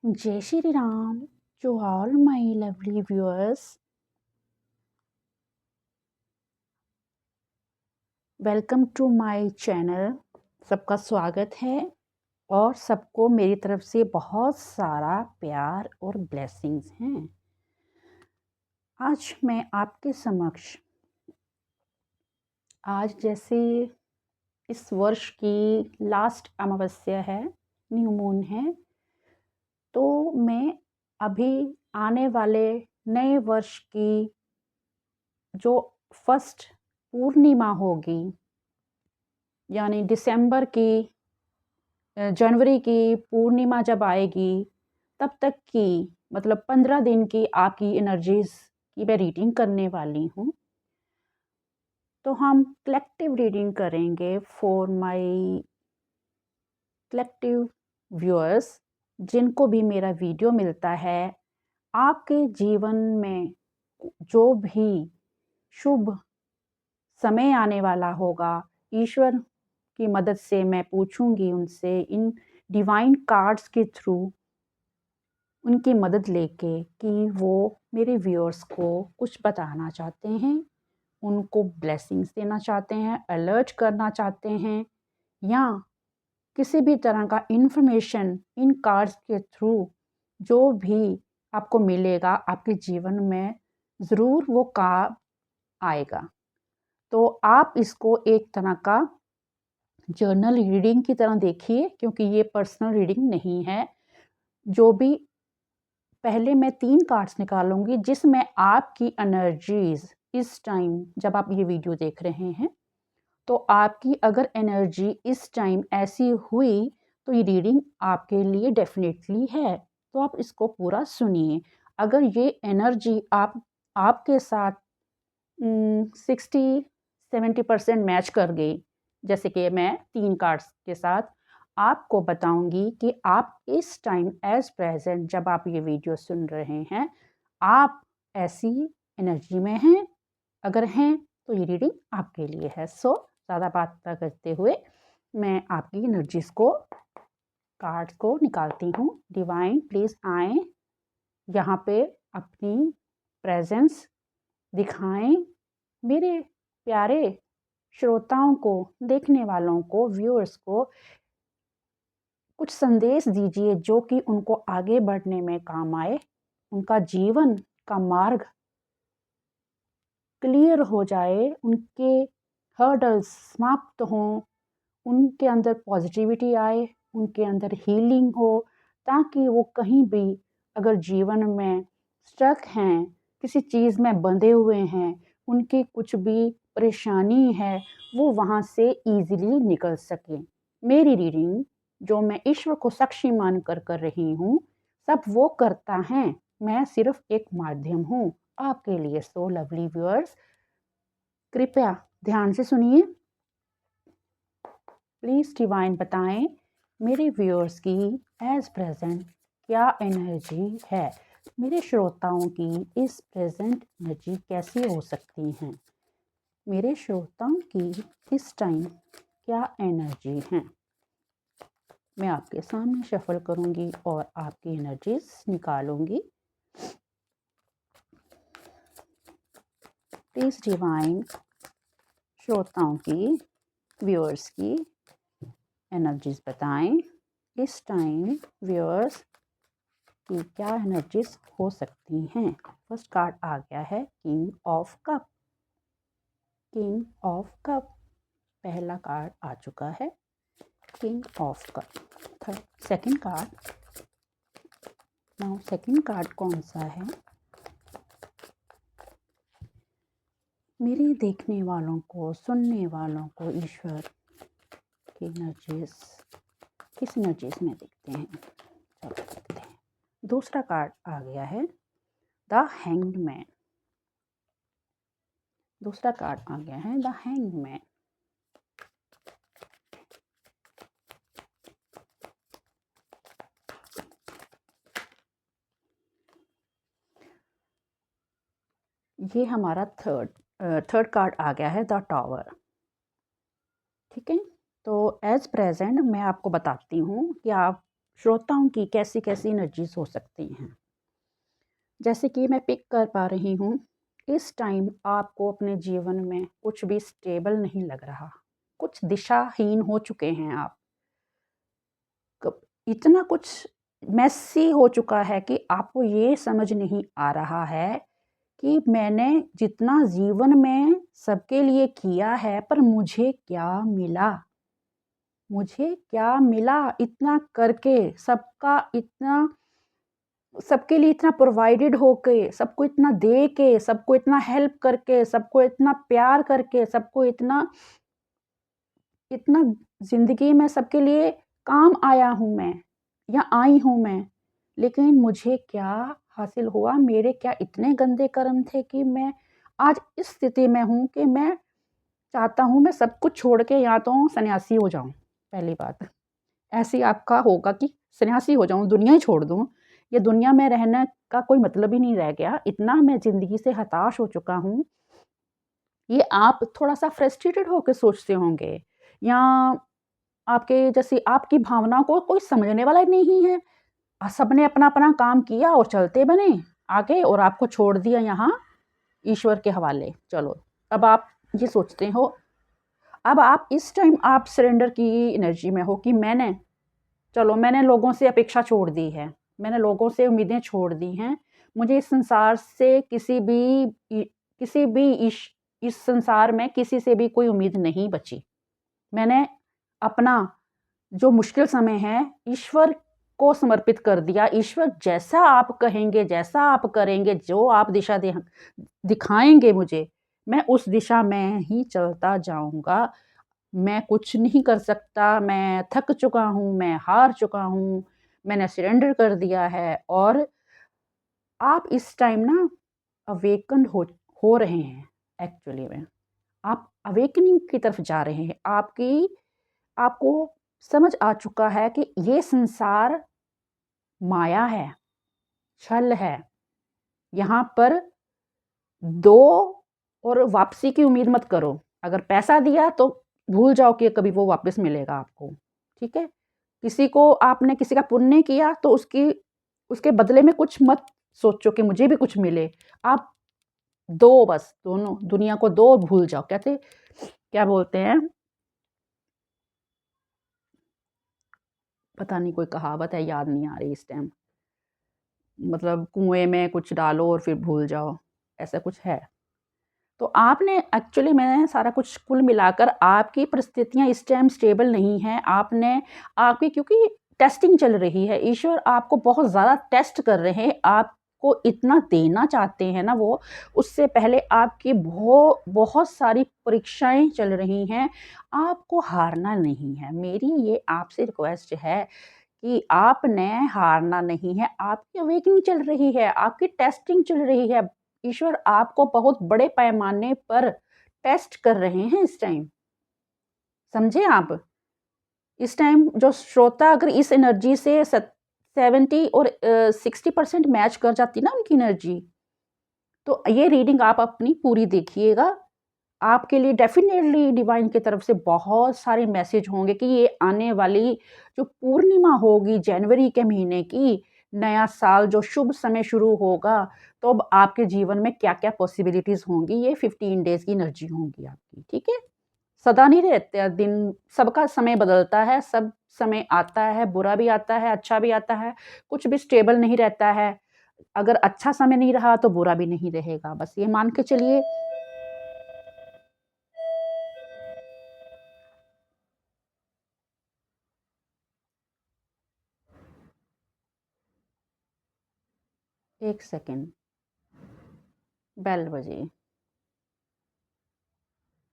जय Shri Ram to all my lovely viewers. Welcome to my channel. सबका स्वागत है और सबको मेरी तरफ से बहुत सारा प्यार और ब्लेसिंग्स हैं। आज मैं आपके समक्ष आज जैसे इस वर्ष की लास्ट अमावस्या है, न्यू मून है, तो मैं अभी आने वाले नए वर्ष की जो फर्स्ट पूर्णिमा होगी, यानी दिसंबर की जनवरी की पूर्णिमा जब आएगी, तब तक की मतलब 15 दिन की आपकी एनर्जीज की मैं रीडिंग करने वाली हूँ। तो हम कलेक्टिव रीडिंग करेंगे फॉर माय कलेक्टिव व्यूअर्स, जिनको भी मेरा वीडियो मिलता है। आपके जीवन में जो भी शुभ समय आने वाला होगा, ईश्वर की मदद से मैं पूछूंगी उनसे इन डिवाइन कार्ड्स के थ्रू उनकी मदद लेके कि वो मेरे व्यूअर्स को कुछ बताना चाहते हैं, उनको ब्लेसिंग्स देना चाहते हैं, अलर्ट करना चाहते हैं, या किसी भी तरह का इन्फॉर्मेशन इन कार्ड्स के थ्रू जो भी आपको मिलेगा आपके जीवन में ज़रूर वो काम आएगा। तो आप इसको एक तरह का जर्नल रीडिंग की तरह देखिए, क्योंकि ये पर्सनल रीडिंग नहीं है। जो भी पहले मैं 3 कार्ड्स निकालूंगी जिसमें आपकी एनर्जीज इस टाइम जब आप ये वीडियो देख रहे हैं, तो आपकी अगर एनर्जी इस टाइम ऐसी हुई तो ये रीडिंग आपके लिए डेफिनेटली है। तो आप इसको पूरा सुनिए। अगर ये एनर्जी आपके साथ 60-70% मैच कर गई, जैसे कि मैं 3 कार्ड्स के साथ आपको बताऊंगी कि आप इस टाइम एज प्रेजेंट जब आप ये वीडियो सुन रहे हैं, आप ऐसी एनर्जी में हैं। अगर हैं तो ये रीडिंग आपके लिए है। सो ज़्यादा बात ना करते हुए मैं आपकी एनर्जीज को, कार्ड्स को निकालती हूँ। डिवाइन प्लीज़ आए यहाँ पे, अपनी प्रेजेंस दिखाएं मेरे प्यारे श्रोताओं को, देखने वालों को, व्यूअर्स को कुछ संदेश दीजिए जो कि उनको आगे बढ़ने में काम आए, उनका जीवन का मार्ग क्लियर हो जाए, उनके हर्डल्स समाप्त हों, उनके अंदर पॉजिटिविटी आए, उनके अंदर हीलिंग हो, ताकि वो कहीं भी अगर जीवन में स्टक हैं, किसी चीज़ में बंधे हुए हैं, उनकी कुछ भी परेशानी है, वो वहाँ से ईज़िली निकल सकें। मेरी रीडिंग जो मैं ईश्वर को साक्षी मान कर रही हूँ, सब वो करता है, मैं सिर्फ एक माध्यम हूँ आपके लिए। सो लवली व्यूअर्स, कृपया ध्यान से सुनिए। प्लीज़ डिवाइन बताएं मेरे व्यूअर्स की एज प्रेजेंट क्या एनर्जी है, मेरे श्रोताओं की इस प्रेजेंट एनर्जी कैसी हो सकती हैं, मेरे श्रोताओं की इस टाइम क्या एनर्जी है। मैं आपके सामने शफल करूंगी और आपकी एनर्जीज निकालूंगी। प्लीज़ डिवाइन श्रोताओं की, व्यूअर्स की एनर्जीज बताएं इस टाइम व्यूअर्स की क्या एनर्जीज हो सकती हैं। फर्स्ट कार्ड आ गया है king of cup. King of cup पहला कार्ड आ चुका है, king of cup. Second card, now second card कौन सा है? मेरे देखने वालों को, सुनने वालों को ईश्वर की एनर्जीज किस एनर्जीज में देखते हैं, चलो देखते हैं। दूसरा कार्ड आ गया है द हैंग्ड मैन। दूसरा कार्ड आ गया है द हैंग्ड मैन। ये हमारा थर्ड कार्ड आ गया है द टावर। ठीक है, तो एज प्रेजेंट मैं आपको बताती हूँ कि आप श्रोताओं की कैसी-कैसी एनर्जीज़ हो सकती हैं। जैसे कि मैं पिक कर पा रही हूँ, इस टाइम आपको अपने जीवन में कुछ भी स्टेबल नहीं लग रहा। कुछ दिशाहीन हो चुके हैं आप। कब इतना कुछ मेसी हो चुका है कि आपको ये समझ नहीं आ रहा है कि मैंने जितना जीवन में सबके लिए किया है, पर मुझे क्या मिला? मुझे क्या मिला इतना करके? सबके लिए इतना प्रोवाइडेड होके, सबको इतना दे के, सबको इतना हेल्प करके, सबको इतना प्यार करके, सबको इतना इतना ज़िंदगी में सबके लिए काम आया हूँ मैं या आई हूँ मैं। लेकिन मुझे क्या हासिल हुआ? मेरे क्या इतने गंदे कर्म थे कि मैं आज इस स्थिति में हूँ कि मैं चाहता हूँ मैं सब कुछ छोड़ के या तो सन्यासी हो जाऊँ, पहली बात। ऐसे ही आपका होगा कि सन्यासी हो जाऊँ, दुनिया ही छोड़ दूँ। ये दुनिया में रहने का कोई मतलब ही नहीं रह गया। इतना मैं ज़िंदगी से हताश हो चुका हूँ। ये आप थोड़ा-सा फ्रस्ट्रेटेड होके सोचते होंगे या आपके जैसे आपकी भावनाओं को कोई समझने वाला ही नहीं है। सबने अपना-अपना काम किया और चलते बने आगे और आपको छोड़ दिया यहाँ ईश्वर के हवाले। चलो, अब आप ये सोचते हो, अब आप इस टाइम आप सरेंडर की एनर्जी में हो कि मैंने लोगों से अपेक्षा छोड़ दी है। मैंने लोगों से उम्मीदें छोड़ दी हैं। मुझे इस संसार से किसी भी इस संसार में किसी से भी कोई उम्मीद नहीं बची। मैंने अपना जो मुश्किल समय है ईश्वर को समर्पित कर दिया। ईश्वर जैसा आप कहेंगे, जैसा आप करेंगे, जो आप दिशा दिखाएँगे मुझे, मैं उस दिशा में ही चलता जाऊँगा। मैं कुछ नहीं कर सकता, मैं थक चुका हूँ, मैं हार चुका हूँ, मैंने सरेंडर कर दिया है और आप इस टाइम ना अवेकन हो रहे हैं एक्चुअली में। आप अवेकनिंग की तरफ जा रहे हैं। आपको समझ आ चुका है कि ये संसार माया है, छल है। यहाँ पर दो और वापसी की उम्मीद मत करो। अगर पैसा दिया तो भूल जाओ कि कभी वो वापस मिलेगा आपको, ठीक है? आपने किसी का पुण्य किया तो उसके बदले में कुछ मत सोचो कि मुझे भी कुछ मिले। आप दो बस, दोनों दुनिया को दो और भूल जाओ। क्या बोलते हैं, पता नहीं कोई कहावत है, याद नहीं आ रही इस टाइम। मतलब कुएँ में कुछ डालो और फिर भूल जाओ, ऐसा कुछ है। तो आपने एक्चुअली मैं सारा कुछ कुल मिलाकर आपकी परिस्थितियाँ इस टाइम स्टेबल नहीं हैं। आपकी क्योंकि टेस्टिंग चल रही है, ईश्वर आपको बहुत ज़्यादा टेस्ट कर रहे हैं, आपको इतना देना चाहते हैं ना वो, उससे पहले आपकी बहुत सारी परीक्षाएँ चल रही हैं, आपको हारना नहीं है। मेरी ये आपसे रिक्वेस्ट है कि आपने हारना नहीं है, आपकी अवेकनिंग चल रही है, आपकी टेस्टिंग चल रही है। ईश्वर आपको बहुत बड़े पैमाने पर टेस्ट कर रहे हैं इस टाइम, समझे आप? इस टाइम जो श्रोता अगर इस एनर्जी से 70 और 60% मैच कर जाती ना उनकी एनर्जी, तो ये रीडिंग आप अपनी पूरी देखिएगा। आपके लिए डेफ़िनेटली डिवाइन की तरफ से बहुत सारे मैसेज होंगे कि ये आने वाली जो पूर्णिमा होगी जनवरी के महीने की, नया साल जो शुभ समय शुरू होगा, तो अब आपके जीवन में क्या-क्या पॉसिबिलिटीज़ होंगी, ये 15 डेज़ की एनर्जी होंगी आपकी, ठीक है? सदा नहीं रहते दिन, सबका समय बदलता है, सब समय आता है, बुरा भी आता है, अच्छा भी आता है, कुछ भी स्टेबल नहीं रहता है। अगर अच्छा समय नहीं रहा, तो बुरा भी नहीं रहेगा, बस ये मान के चलिए। 1 सेकंड, बेल बजी।